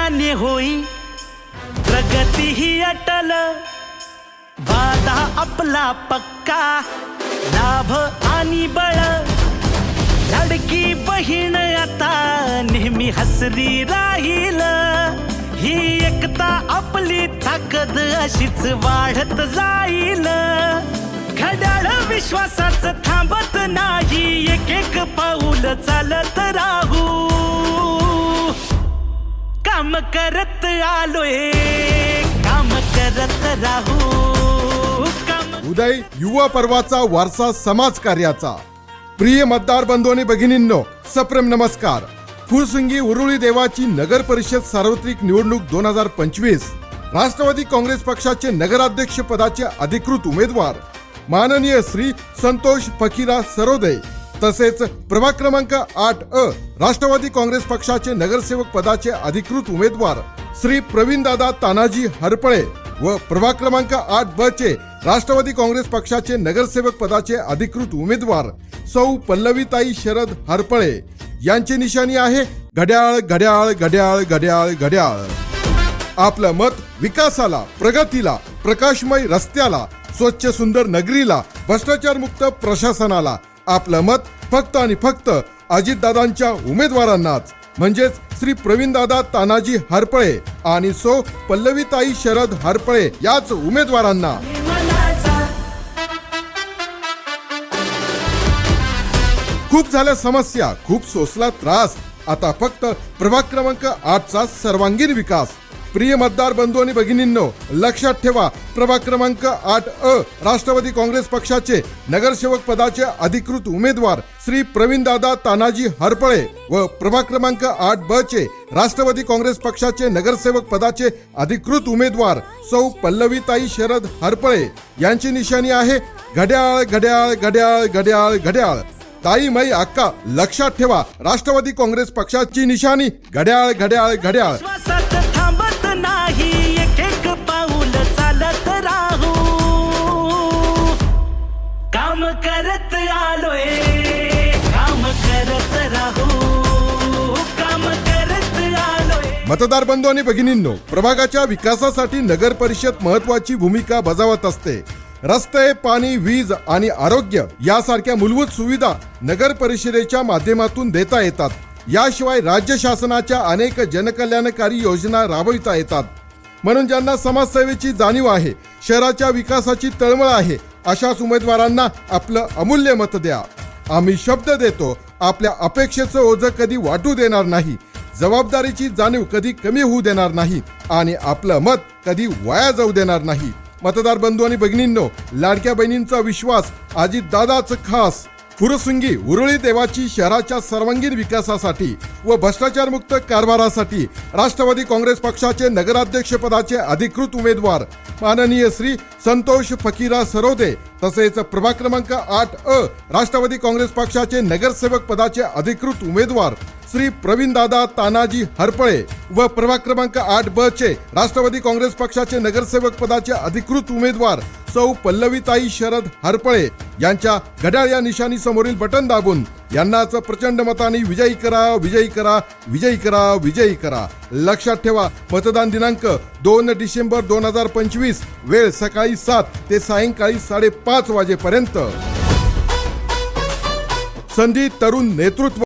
विकासाने होई प्रगती ही अटल, वादा आपला पक्का, लाभ आणि बळ, लाडकी बहीण आता नेहमी हसरी राहील, ही एकता आपली ताकद अशीच वाढत जाईल, घड्याळ विश्वासाच थांबत नाही, एक एक पाऊल चालत राहू, काम करत आलोय, काम करत राहू, उदय युवा पर्वाचा वारसा समाज कार्याचा. प्रिय मतदार बंधू आणि भगिनींनो, सप्रेम नमस्कार. फुरसुंगी उरुळी देवाची नगर परिषद सार्वत्रिक निवडणूक 2025 राष्ट्रवादी काँग्रेस पक्षाचे नगराध्यक्ष पदाचे अधिकृत उमेदवार माननीय श्री संतोष फकीरा सरोदे, तसेच प्रभाग क्रमांक 8 राष्ट्रवादी काँग्रेस पक्षाचे नगरसेवक पदाचे अधिकृत उमेदवार श्री प्रवीणदादा तानाजी हरपळे व प्रभाग क्रमांक 8 चे राष्ट्रवादी काँग्रेस पक्षाचे नगरसेवक पदाचे अधिकृत उमेदवार सौ पल्लवीताई शरद हरपळे यांची निशाणी आहे घड्याळ घड्याळ घड्याळ घड्याळ घड्याळ. आपलं मत विकासाला, प्रगतीला, प्रकाशमय रस्त्याला, स्वच्छ सुंदर नगरीला, भ्रष्टाचार मुक्त प्रशासनाला. आपलं मत फक्त आणि फक्त अजितदादांच्या उमेदवारांनाच, म्हणजेच श्री प्रवीणदादा तानाजी हरपळे आणि सौ पल्लवीताई शरद हरपळे याच उमेदवारांना. खूप झाल्या समस्या, खूप सोसला त्रास, आता फक्त प्रभाग क्रमांक 8 चा सर्वांगीण विकास. प्रिय मतदार बंधू आणि भगिनींनो, लक्षात ठेवा, प्रभाग क्रमांक 8 राष्ट्रवादी काँग्रेस पक्षाचे नगरसेवक पदाचे अधिकृत उमेदवार श्री प्रवीणदादा तानाजी हरपळे व प्रभाग क्रमांक 8 चे राष्ट्रवादी काँग्रेस पक्षाचे नगरसेवक पदाचे अधिकृत उमेदवार सौ पल्लवीताई शरद हरपळे यांची निशाणी आहे घड्याळ घड्याळ घड्याळ घड्याळ घड्याळ. ताई माई अक्का, लक्षात ठेवा, राष्ट्रवादी काँग्रेस पक्षाची निशाणी घड्याळ घड्याळ घड्याळ. विश्वासाचं थांबत नाही, एक एक पाऊल चालत राहू, काम करत आलोय, काम करत राहू, काम करत आलोय. मतदार बंधू आणि भगिनींनो, प्रभागाच्या विकासासाठी नगर परिषद महत्वाची भूमिका बजावत असते. रस्ते, पाणी, वीज आणि आरोग्य यासारख्या मूलभूत सुविधा नगर परिषदेच्या माध्यमातून देता येतात. याशिवाय राज्य शासनाच्या अनेक जनकल्याणकारी योजना राबविता येतात. म्हणून ज्यांना समाजसेवेची जाणीव आहे, शहराच्या विकासाची तळमळ आहे, अशाच उमेदवारांना आपलं अमूल्य मत द्या. आम्ही शब्द देतो, आपल्या अपेक्षेचं ओझं कधी वाटू देणार नाही, जबाबदारीची जाणीव कधी कमी होऊ देणार नाही आणि आपलं मत कधी वाया जाऊ देणार नाही. मतदार बंधू आणि भगिनींनो, लाडक्या बहिणींचा विश्वास अजितदादाच खास. फुरसुंगी उरुळी देवाची शहराच्या सर्वांगीण विकासासाठी व भ्रष्टाचार मुक्त कारभारासाठी राष्ट्रवादी काँग्रेस पक्षाचे नगराध्यक्ष पदाचे अधिकृत उमेदवार माननीय श्री संतोष फकीरा सरोदे, तसेच प्रभाग क्रमांक 8 राष्ट्रवादी काँग्रेस पक्षाचे नगरसेवक पदाचे अधिकृत उमेदवार श्री प्रवीणदादा तानाजी हरपळे व प्रभाग क्रमांक 8 चे राष्ट्रवादी काँग्रेस पक्षाचे नगरसेवक पदाचे अधिकृत उमेदवार सौ पल्लवीताई शरद हरपळे यांच्या घड्याळ या निशाणी समोरील बटन दाबून यांनाच प्रचंड मताने विजयी करा, विजयी करा, विजयी करा, विजयी करा. लक्षात ठेवा, मतदान दिनांक 2 डिसेंबर 2025, वेळ सकाळी 7 ते सायंकाळी 5:30 वाजेपर्यंत. संधी तरुण नेतृत्व.